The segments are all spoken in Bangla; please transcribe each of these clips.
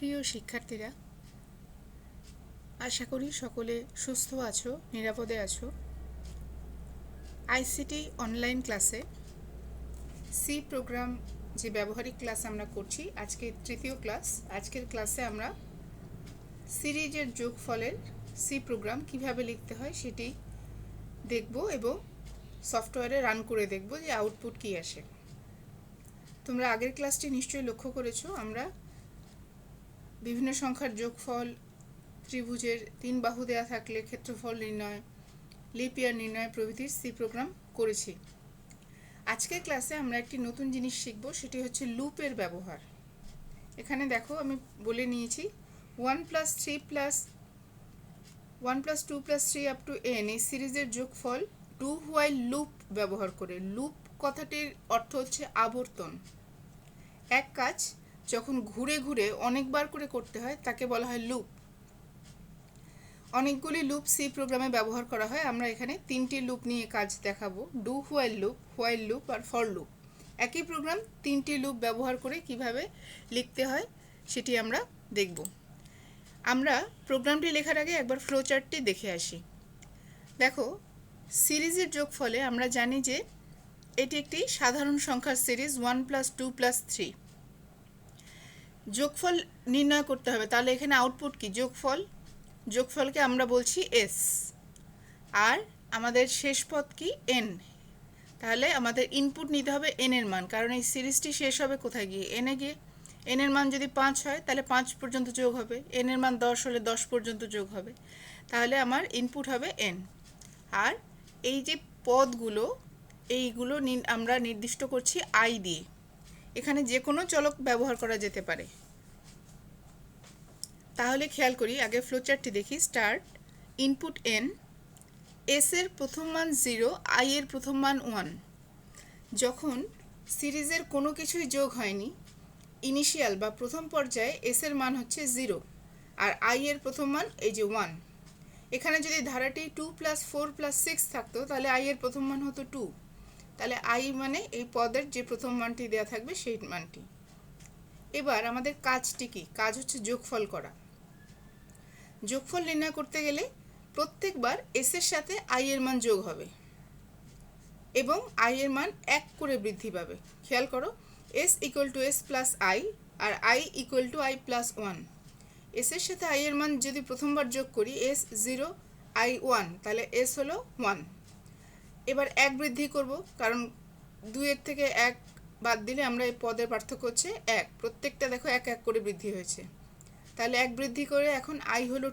প্রিয় শিক্ষার্থীরা, আশা করি সকলে সুস্থ আছো, নিরাপদে আছো। আইসিটি অনলাইন ক্লাসে সি প্রোগ্রাম যে ব্যবহারিক ক্লাস আমরা করছি, আজকে তৃতীয় ক্লাস। আজকের ক্লাসে আমরা সিরিজের যোগফলের সি প্রোগ্রাম কিভাবে লিখতে হয় সেটি দেখব এবং সফটওয়্যারে রান করে দেখব যে আউটপুট কী আসে। তোমরা আগের ক্লাসটি নিশ্চয়ই লক্ষ্য করেছো, আমরা বিভিন্ন সংখ্যার যোগফল, ত্রিভুজের 3 বাহু দেওয়া থাকলে ক্ষেত্রফল নির্ণয়, লিপ ইয়ার নির্ণয় প্রভৃতির সি প্রোগ্রাম করেছি। আজকের ক্লাসে আমরা একটি নতুন জিনিস শিখব, সেটি হচ্ছে লুপের ব্যবহার। এখানে দেখো আমি বলে নিয়েছি 1 + 3 + 1 + 2 + 3 আপ টু n এই সিরিজের যোগফল ডু হোয়াইল লুপ ব্যবহার করে। লুপ কথাটির অর্থ হচ্ছে আবর্তন। এক কাজ যখন ঘুরে ঘুরে অনেকবার করে করতে হয় তাকে বলা হয় লুপ। অনেকগুলি লুপ সি প্রোগ্রামে ব্যবহার করা হয়। আমরা এখানে 3টি লুপ নিয়ে কাজ দেখাবো, ডু হোয়াইল লুপ আর ফর লুপ। একই প্রোগ্রাম 3টি লুপ ব্যবহার করে কিভাবে লিখতে হয় সেটি আমরা দেখব। আমরা প্রোগ্রামটি লেখার আগে একবার ফ্লোচার্টটি দেখে আসি। দেখো, সিরিজের যোগফলে আমরা জানি যে এটি একটি সাধারণ সংখ্যার সিরিজ 1 + 2 + 3। যোগফল নির্ণয় করতে হবে, তাহলে এখানে আউটপুট কি? যোগফলকে আমরা বলছি এস, আর আমাদের শেষ পদ কি? এন। তাহলে আমাদের ইনপুট নিতে হবে এন এর মান, কারণ এই সিরিজটি শেষ হবে কোথায় গিয়ে? এনে গিয়ে। এন এর মান যদি 5 হয় তাহলে 5 পর্যন্ত যোগ হবে, এন এর মান 10 হলে 10 পর্যন্ত যোগ হবে। তাহলে আমার ইনপুট হবে এন। আর এই যে পদগুলো, এইগুলো আমরা নির্দিষ্ট করছি আই দিয়ে। এখানে যে কোনো চলক ব্যবহার করা যেতে পারে। তাহলে খেয়াল করি, আগে ফ্লোচার্টটি দেখি। স্টার্ট, ইনপুট এন, এস এর প্রথম মান 0, আই এর প্রথম মান 1। যখন সিরিজের কোনো কিছুই যোগ হয়নি, ইনিশিয়াল বা প্রথম পর্যায়ে এস এর মান হচ্ছে 0 আর আই এর প্রথম মান এই যে 1। এখানে যদি ধারাটি 2 + 4 + 6 থাকতো তাহলে আই এর প্রথম মান হতো 2। তাহলে আই মানে এই পদের যে প্রথম মানটি দেওয়া থাকবে সেই মানটি। এবার আমাদের কাজটি কি? কাজ হচ্ছে যোগফল করা। যোগফল নির্ণয় করতে গেলে প্রত্যেকবার এস এর সাথে আই এর মান যোগ হবে এবং আই এর মান 1 করে বৃদ্ধি পাবে। খেয়াল করো, এস = এস + আই আর আই = আই + 1। এস এর সাথে আই এর মান যদি প্রথমবার যোগ করি, এস 0 আই 1, তাহলে এস হলো 1। এবার 1 বৃদ্ধি করব, কারণ 2 এর থেকে 1 বাদ দিলে আমরা এই পদের পার্থক্য হচ্ছে 1। প্রত্যেকটা দেখো 1 1 করে বৃদ্ধি হয়েছে। তাহলে 1 বৃদ্ধি করে এখন আই হলো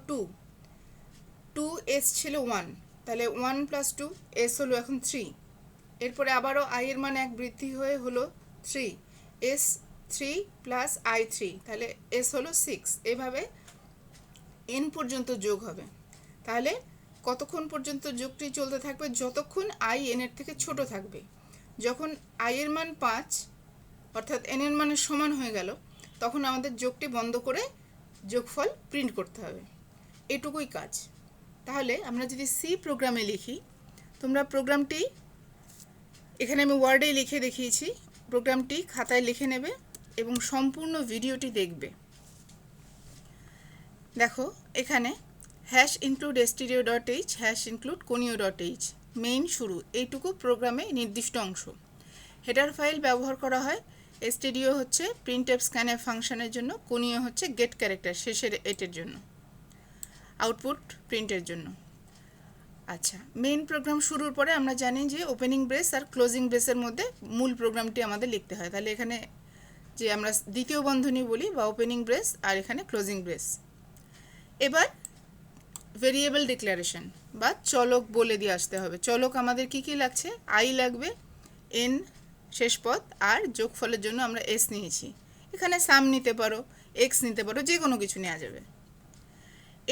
2, এস ছিল 1, তাহলে 1 + 2 এস হলো এখন 3। এরপরে আবারও আই এর মান 1 বৃদ্ধি হয়ে হলো 3, এস 3 + আই 3, তাহলে এস হলো 6। এভাবে এন পর্যন্ত যোগ হবে। তাহলে কতক্ষণ পর্যন্ত যোগটি চলতে থাকবে? যতক্ষণ আই এন এর থেকে ছোট থাকবে। যখন আই এর মান 5 অর্থাৎ এন এর মানের সমান হয়ে গেল, তখন আমাদের যোগটি বন্ধ করে যোগফল প্রিন্ট করতে হবে। এটুকুই কাজ। তাহলে আমরা যদি সি প্রোগ্রামে লিখি, তোমরা প্রোগ্রামটি এখানে আমি ওয়ার্ডে লিখে দেখিয়েছি, প্রোগ্রামটি খাতায় লিখে নেবে এবং সম্পূর্ণ ভিডিওটি দেখবে। দেখো, এখানে #include stdio.h #include conio.h main শুরু, এইটুকু প্রোগ্রামে নির্দিষ্ট অংশ। হেডার ফাইল ব্যবহার করা হয়। stdio হচ্ছে printf scanf ফাংশনের জন্য, conio হচ্ছে গেট ক্যারেক্টার শেষের এটের জন্য, আউটপুট প্রিন্টের জন্য। আচ্ছা, মেইন প্রোগ্রাম শুরুর পরে আমরা জানি যে ওপেনিং ব্রেস আর ক্লোজিং ব্রেসের মধ্যে মূল প্রোগ্রামটি আমাদের লিখতে হয়। তাহলে এখানে যে আমরা দ্বিতীয় বন্ধনী বলি বা ওপেনিং ব্রেস, আর এখানে ক্লোজিং ব্রেস। এবার ভেরিয়েবল ডিক্লারেশন বা চলক বলে দিয়ে আসতে হবে। চলক আমাদের কি কি লাগছে? আই লাগবে, এন শেষ পদ, আর যোগফলের জন্য আমরা এস নিয়েছি। এখানে সাম নিতে পারো, এক্স নিতে পারো, যে কোনো কিছু নেওয়া যাবে।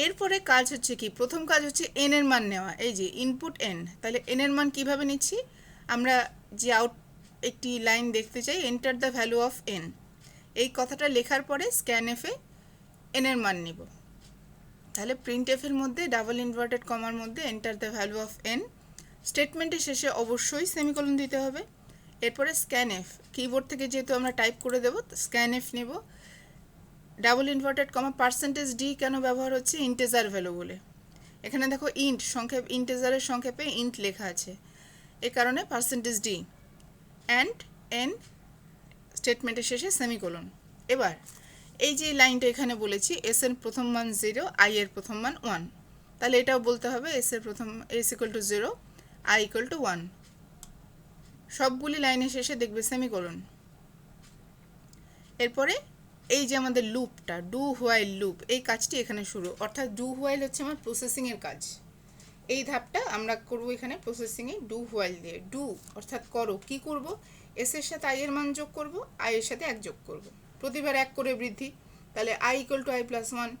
এরপরে কাজ হচ্ছে কি? প্রথম কাজ হচ্ছে এন এর মান নেওয়া। এই যে ইনপুট এন, তাহলে এন এর মান কিভাবে নিচ্ছি? আমরা যে একটি লাইন দেখতে চাই, enter the value of N, এই কথাটা লেখার পরে স্ক্যানএফে এন এর মান নিব। তাহলে প্রিন্টএফ এর মধ্যে ডাবল ইনভার্টেড কমার মধ্যে enter the value of N, স্টেটমেন্টের শেষে অবশ্যই সেমিকোলন দিতে হবে। এরপরে স্ক্যানএফ, কিবোর্ড থেকে যেহেতু আমরা টাইপ করে দেব, স্ক্যানএফ নেব, double inverted comma percentage D কেন ব্যবহার হচ্ছে? ইন্টেজার ভ্যালু বলে। এখানে দেখো ইন্ট সংক্ষেপ, ইন্টেজারের সংক্ষেপে ইন্ট লেখা আছে, এ কারণে পার্সেন্টেজ ডি অ্যান্ড এন স্টেটমেন্টের শেষে সেমিকোলন। এবার এই যে লাইনটা এখানে বলেছি, এস এর প্রথম মান 0, আই এর প্রথম মান 1, তাহলে এটাও বলতে হবে এস এর প্রথম S equal two 0, I equal two 1। সবগুলি লাইনের শেষে দেখবে সেমিকোলন। এরপরে এই যে আমাদের লুপটা, ডু হোয়াইল লুপ, এই কাজটি এখানে শুরু, অর্থাৎ ডু হোয়াইল হচ্ছে আমার প্রসেসিংয়ের কাজ। এই ধাপটা আমরা করব এখানে প্রসেসিংয়ে ডু হোয়াইল দিয়ে। ডু অর্থাৎ করো, কি করব? এস এর সাথে আই এর মান যোগ করব, আই এর সাথে 1 যোগ করব, প্রতিবার 1 করে বৃদ্ধি, তাহলে I equal to i plus 1।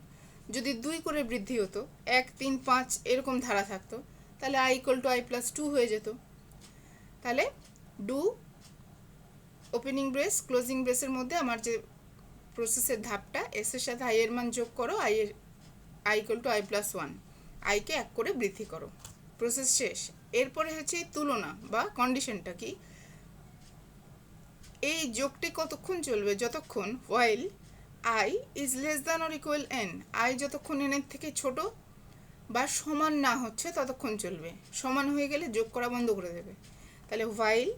যদি 2 করে বৃদ্ধি হতো, 1, 3, 5 এরকম ধারা থাকতো, তাহলে I equal to i plus 2 হয়ে যেত। তাহলে ডু ওপেনিং ব্রেস ক্লোজিং ব্রেসের মধ্যে আমার যে প্রসেসের ধাপটা, এস এর সাথে আই এর মান যোগ করো, I equal to i plus 1, আইকে 1 করে বৃদ্ধি করো, প্রসেস শেষ। এরপরে হচ্ছে তুলনা বা কন্ডিশনটা কি, এই যোগটি কতক্ষণ চলবে? যতক্ষণ while I is less than or equal N, I যতক্ষণ এন এর থেকে ছোট বা সমান না হচ্ছে ততক্ষণ চলবে। সমান হয়ে গেলে যোগ করা বন্ধ করে দেবে। তাহলে while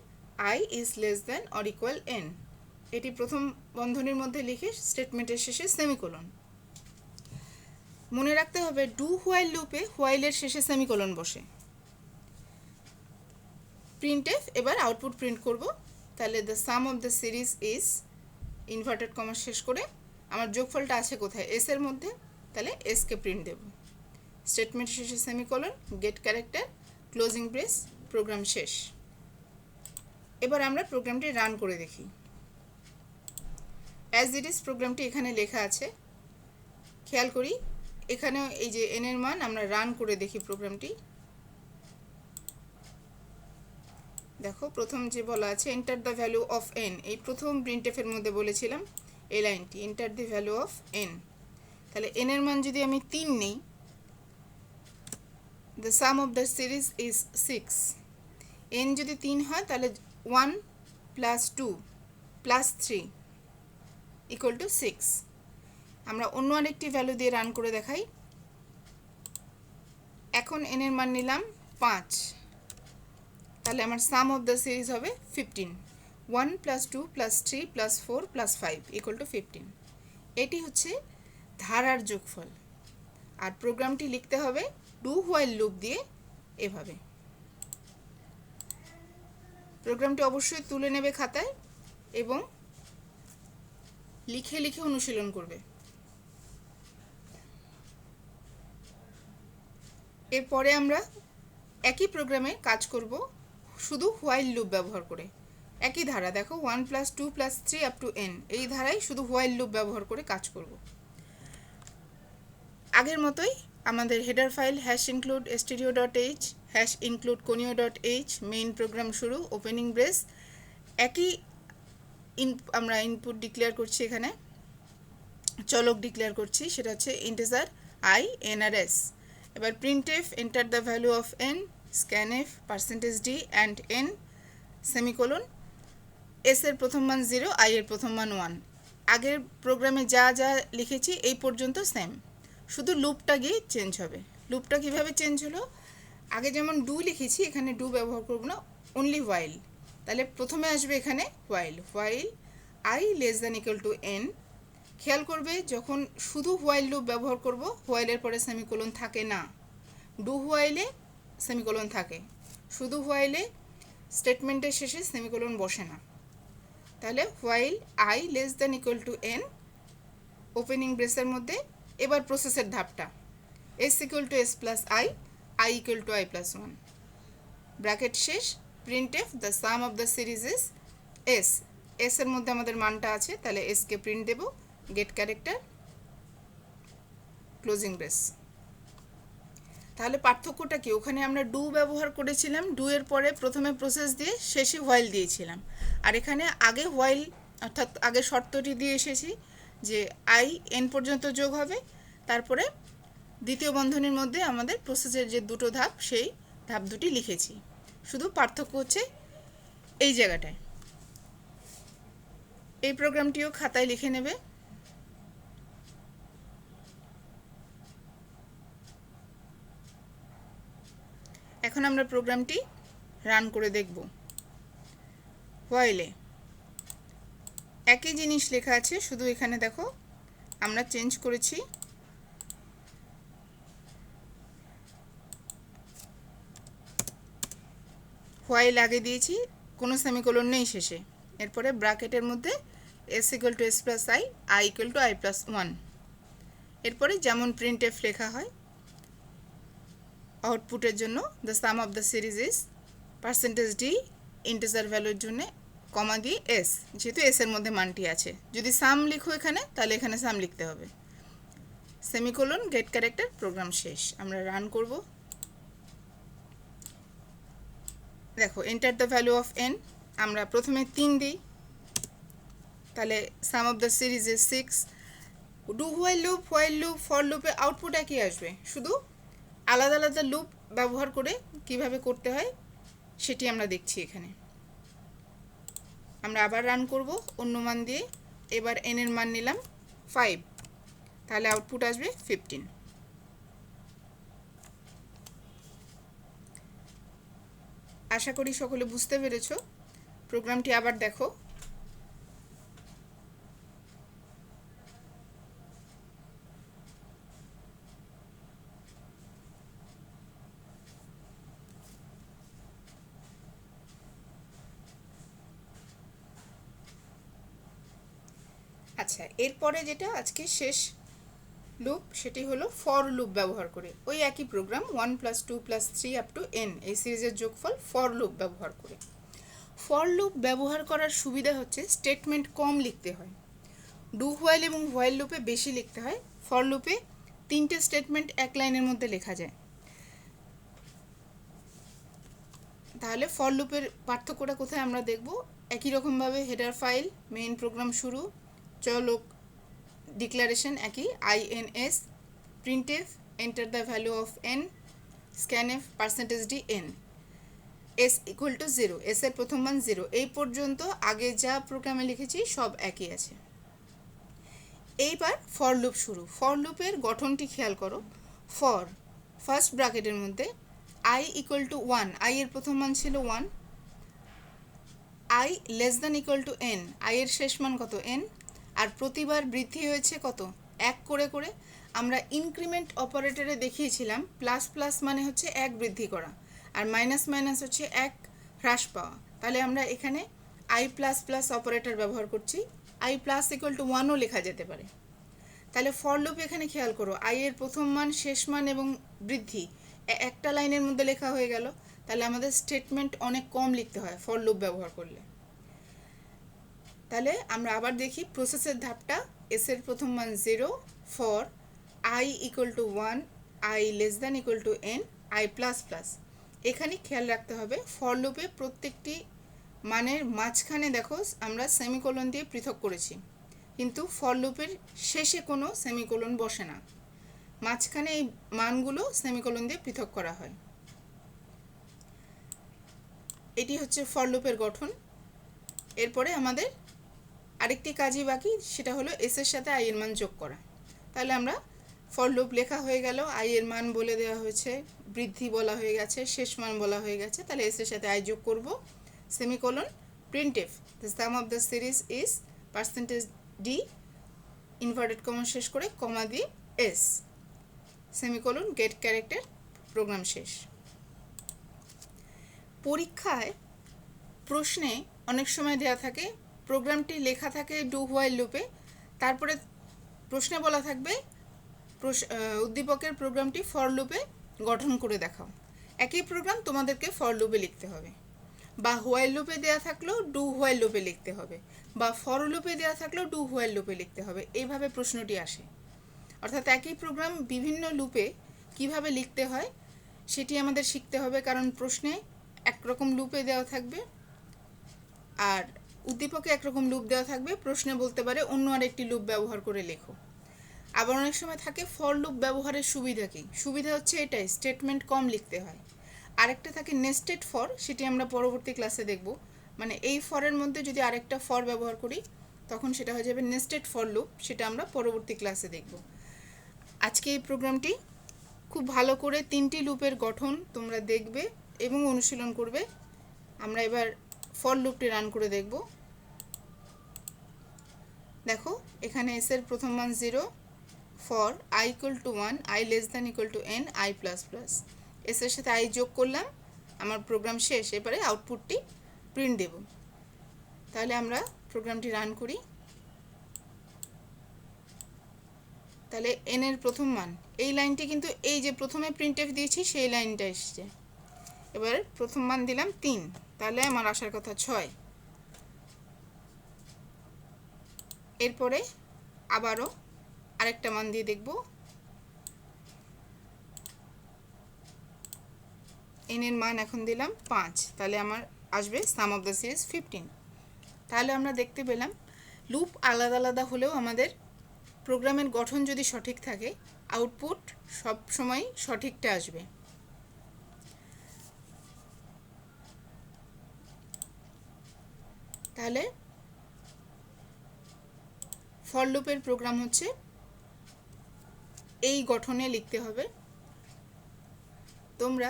I is less than or equal N, এটি প্রথম বন্ধনীর মধ্যে লিখে স্টেটমেন্টের শেষে সেমিকোলন। মনে রাখতে হবে ডু হোয়াইল লুপে হোয়াইলের শেষে সেমিকোলন বসে। প্রিন্টএফ, এবার আউটপুট প্রিন্ট করব। তাহলে the sum of the series is, inverted comma শেষ করে আমার যোগফলটা আছে কোথায়? এস এর মধ্যে, তাহলে এসকে প্রিন্ট দেব। স্টেটমেন্ট শেষে semicolon, get character, closing brace, program শেষ। এবার আমরা প্রোগ্রামটি রান করে দেখি। অ্যাজ ইট ইজ প্রোগ্রামটি এখানে লেখা আছে, খেয়াল করি এখানে এই যে এন এর মান, আমরা রান করে দেখি প্রোগ্রামটি। দেখো প্রথম যে বলা আছে enter the value of N, এই প্রথম প্রিন্টএফের মধ্যে বলেছিলাম এই লাইনটি, enter the value of N. তাহলে এন এর মান যদি আমি 3 নেই, the sum of the series is 6। N যদি 3 হয় তাহলে 1 প্লাস 2 প্লাস 3 ইকুয়াল টু 6। আমরা অন্য আরেকটি ভ্যালু দিয়ে রান করে দেখাই। এখন এন এর মান নিলাম 5, তাহলে আমার সাম অফ দ্য সিরিজ হবে 15। 1 plus 2 plus 3 plus 4 plus 5 equal to 15। এটি হচ্ছে ধারার যোগফল। আর প্রোগ্রামটি লিখতে হবে ডু হোয়াইল লুপ দিয়ে এভাবে। প্রোগ্রামটি অবশ্যই তুলে নেবে খাতায় এবং লিখে লিখে অনুশীলন করবে। এরপরে আমরা একই প্রোগ্রামে কাজ করব, শুধু হোয়াইল লুপ ব্যবহার করে। একই ধারা দেখো 1 plus 2 plus 3 up to N, এই ধারায় শুধু হোয়াইল লুপ ব্যবহার করে কাজ করব। আগের মতোই আমাদের header file #include stereo.h #include conio.h, main program শুরু, ওপেনিং ব্রেস, একই আমরা ইনপুট ডিক্লেয়ার করছি, এখানে চলক ডিক্লেয়ার করছি, সেটা হচ্ছে ইন্টিজার আই এন আর এস। এবার printf, enter the value of n, scanf, percentage d and n, semicolon, s এর প্রথম মান 0, আই এর প্রথম মান 1। আগের প্রোগ্রামে যা যা লিখেছি এই পর্যন্ত সেম, শুধু লুপটা গিয়ে চেঞ্জ হবে। লুপটা কিভাবে চেঞ্জ হলো? আগে যেমন ডু লিখেছি, এখানে ডু ব্যবহার করব না, অনলি হোয়াইল। তাহলে প্রথমে আসবে এখানে while, while i less than equal to N. খেয়াল করবে যখন শুধু হোয়াইল লুপ ব্যবহার করব, হোয়াইলের পরে সেমিকোলন থাকে না। ডু হোয়াইলে সেমিকোলন থাকে, শুধু হোয়াইলে স্টেটমেন্টের শেষে সেমিকোলন বসে না। তাহলে while i less than equal to n, opening ব্রেসের মধ্যে এবার প্রসেসের ধাপটা, s equal to s plus i, i equal to i plus 1, bracket শেষ। Printf, the sum of the series is s, s এর মধ্যে আমাদের মানটা আছে, তাহলে এসকে প্রিন্ট দেব, গেট ক্যারেক্টার, ক্লোজিং ব্রেস। তাহলে পার্থক্যটা কি? ওখানে আমরা ডু ব্যবহার করেছিলাম, ডু এর পরে প্রথমে প্রসেস দিয়ে শেষে হোয়াইল দিয়েছিলাম, আর এখানে আগে হোয়াইল অর্থাৎ আগে শর্তটি দিয়ে এসেছি যে আই এন পর্যন্ত যোগ হবে, তারপরে দ্বিতীয় বন্ধনীর মধ্যে আমাদের প্রসেসের যে দুটো ধাপ, সেই ধাপ দুটি লিখেছি। শুধু পার্থক্য হচ্ছে এই জায়গাটায়। এই প্রোগ্রামটিও খাতায় লিখে নেবে। এখন আমরা প্রোগ্রামটি রান করে দেখব। হোয়াইলে একই জিনিস লেখা আছে, শুধু এখানে দেখো আমরা চেঞ্জ করেছি। হোয়াইল আগে দিয়েছি, কোনো সেমিকোলন নেই শেষে। এরপরে ব্র্যাকেটের মধ্যে s equal to s plus i, i equal to i plus 1। এরপরে যেমন প্রিন্টএফ লেখা হয় আউটপুটের জন্য, the sum of the series is percentage D, integer ভ্যালুর জন্য কমা দিয়ে এস, যেহেতু এস এর মধ্যে মানটি আছে। যদি সাম লিখো এখানে, তাহলে এখানে সাম লিখতে হবে। সেমিকোলন, গেট ক্যারেক্টার, প্রোগ্রাম শেষ। আমরা রান করব। দেখো enter the value of n, আমরা প্রথমে 3 দিই, তাহলে sum of the series is 6। Do while loop, for লুপে আউটপুট একই আসবে, শুধু আলাদা আলাদা লুপ ব্যবহার করে কিভাবে করতে হয় সেটি আমরা দেখছি এখানে। আমরা আবার রান করব অন্য মান দিয়ে। এবার এন এর মান নিলাম 5, তাহলে আউটপুট আসবে 15। আশা করি সকলে বুঝতে পেরেছো। প্রোগ্রামটি আবার দেখো। আচ্ছা, এরপরে যেটা আজকে শেষ লুপ, সেটি হলো ফর লুপ ব্যবহার করে। ওই একই প্রোগ্রাম 1 + 2 + 3 আপ টু n, এই সিরিজের যোগফল ফর লুপ ব্যবহার করে। ফর লুপ ব্যবহার করার সুবিধা হচ্ছে স্টেটমেন্ট কম লিখতে হয়। ডু হোয়াইল এবং হোয়াইল লুপে বেশি লিখতে হয়। ফর লুপে 3টে স্টেটমেন্ট এক লাইনের মধ্যে লেখা যায়। তাহলে ফর লুপের পার্থক্যটা কোথায় আমরা দেখব। একই রকমভাবে হেডার ফাইল, মেইন প্রোগ্রাম শুরু, চলক ডিক্লারেশন একই, INS, printf, enter the value of n, scanf, percentage D n, s equal to 0, s এর প্রথম মান 0। এই পর্যন্ত আগে যা প্রোগ্রামে লিখেছি সব একই আছে। এইবার ফর লুপ শুরু। ফর লুপের গঠনটি খেয়াল করো। ফর ফার্স্ট ব্র্যাকেটের মধ্যে i ইকুয়াল টু 1, i এর প্রথম মান ছিল 1, i less than equal two n, i এর শেষ মান কত n, আর প্রতিবার বৃদ্ধি হয়েছে কত 1 করে করে। আমরা ইনক্রিমেন্ট অপারেটরে দেখিয়েছিলাম প্লাস প্লাস মানে হচ্ছে 1 বৃদ্ধি করা, আর মাইনাস মাইনাস হচ্ছে 1 হ্রাস পাওয়া। তাহলে আমরা এখানে i প্লাস প্লাস অপারেটর ব্যবহার করছি। i প্লাস ইকুয়াল টু 1ও লেখা যেতে পারে। তাহলে ফর লুপ এখানে খেয়াল করো, i এর প্রথম মান, শেষ মান এবং বৃদ্ধি একটা লাইনের মধ্যে লেখা হয়ে গেল। তাহলে আমাদের স্টেটমেন্ট অনেক কম লিখতে হয় ফর লুপ ব্যবহার করলে। তাহলে আমরা আবার দেখি প্রসেসের ধাপটা। s এর প্রথম মান 0, for i equal to 1, i less than equal two n, i plus plus. এখানে খেয়াল রাখতে হবে ফর লুপে প্রত্যেকটি মানের মাঝখানে দেখো আমরা সেমিকোলন দিয়ে পৃথক করেছি, কিন্তু ফর লুপের শেষে কোনো সেমিকোলন বসে না, মাঝখানে এই মানগুলো সেমিকোলন দিয়ে পৃথক করা হয়। এটি হচ্ছে ফর লুপের গঠন। এরপরে আমাদের আরেকটি কাজই বাকি, সেটা হলো s এর সাথে i এর মান যোগ করা। তাহলে আমরা ফর লুপ লেখা হয়ে গেল, i এর মান বলে দেওয়া হয়েছে, বৃদ্ধি বলা হয়ে গেছে, শেষ মান বলা হয়ে গেছে। তাহলে s এর সাথে i যোগ করব, semicolon, printf, the sum of the series is percentage d, inverted comma শেষ করে কমা দিয়ে s, semicolon, get character, program শেষ। পরীক্ষায় প্রশ্নে অনেক সময় দেওয়া থাকে প্রোগ্রামটি লেখা থাকে ডু হোয়াইল লুপে, তারপরে প্রশ্নে বলা থাকবে উদ্দীপকের প্রোগ্রামটি ফর লুপে গঠন করে দেখাও। একই প্রোগ্রাম তোমাদেরকে ফর লুপে লিখতে হবে, বা হোয়াইল লুপে দেওয়া থাকলেও ডু হোয়াইল লুপে লিখতে হবে, বা ফর লুপে দেওয়া থাকলেও ডু হোয়াইল লুপে লিখতে হবে। এইভাবে প্রশ্নটি আসে। অর্থাৎ একই প্রোগ্রাম বিভিন্ন লুপে কিভাবে লিখতে হয় সেটি আমাদের শিখতে হবে, কারণ প্রশ্নে একরকম লুপে দেওয়া থাকবে আর উদ্দীপকে একরকম লুপ দেওয়া থাকবে। প্রশ্নে বলতে পারে অন্য আরেকটি লুপ ব্যবহার করে লেখো। আবার অনেক সময় থাকে ফর লুপ ব্যবহারের সুবিধা কী। সুবিধা হচ্ছে এটাই, স্টেটমেন্ট কম লিখতে হয়। আরেকটা থাকে নেস্টেড ফর, সেটি আমরা পরবর্তী ক্লাসে দেখব। মানে এই ফরের মধ্যে যদি আরেকটা ফর ব্যবহার করি তখন সেটা হয়ে যাবে নেস্টেড ফর লুপ, সেটা আমরা পরবর্তী ক্লাসে দেখব। আজকে এই প্রোগ্রামটি খুব ভালো করে 3টি লুপের গঠন তোমরা দেখবে এবং অনুশীলন করবে। আমরা এবার ফর লুপটি রান করে দেখব। দেখো এখানে এস এর প্রথম মান 0, for i equal to 1, i less than equal two n, i plus plus. S এর সাথে i যোগ করলাম, আমার প্রোগ্রাম শেষ। এবারে আউটপুটটি প্রিন্ট দেব। তাহলে আমরা প্রোগ্রামটি রান করি। তাহলে n এর প্রথম মান, এই লাইনটি কিন্তু এই যে প্রথমে প্রিন্টএফ দিয়েছি সেই লাইনটা এসছে। এবার প্রথম মান দিলাম 3, তাহলে আমার আসার কথা 6। এরপরে আবারও আরেকটা মান দিয়ে দেখব। n এর মান এখন দিলাম 5, তাহলে আমার আসবে সাম অফ দ্য সিরিজ 15। তাহলে আমরা দেখতে পেলাম লুপ আলাদা আলাদা হলেও আমাদের প্রোগ্রামের গঠন যদি সঠিক থাকে, আউটপুট সব সময় সঠিকটা আসবে। তাহলে ফর লুপের প্রোগ্রাম হচ্ছে এই গঠনে লিখতে হবে। তোমরা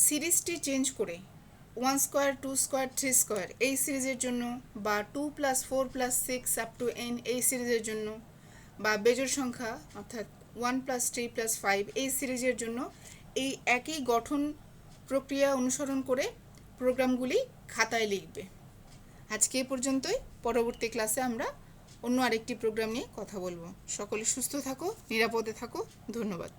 সিরিজটি চেঞ্জ করে 1 স্কোয়ার, 2 স্কোয়ার, 3 স্কোয়ার এই সিরিজের জন্য, বা 2 + 4 + 6 আপ টু n এই সিরিজের জন্য, বা বেজোড় সংখ্যা অর্থাৎ 1 + 3 + 5 এই সিরিজের জন্য এই একই গঠন প্রক্রিয়া অনুসরণ করে প্রোগ্রামগুলি খাতায় লিখবে। আজকে এই পর্যন্তই। পরবর্তী ক্লাসে আমরা অন্য আরেকটি প্রোগ্রাম নিয়ে কথা বলবো। সকলে সুস্থ থাকো, নিরাপদে থাকো। ধন্যবাদ।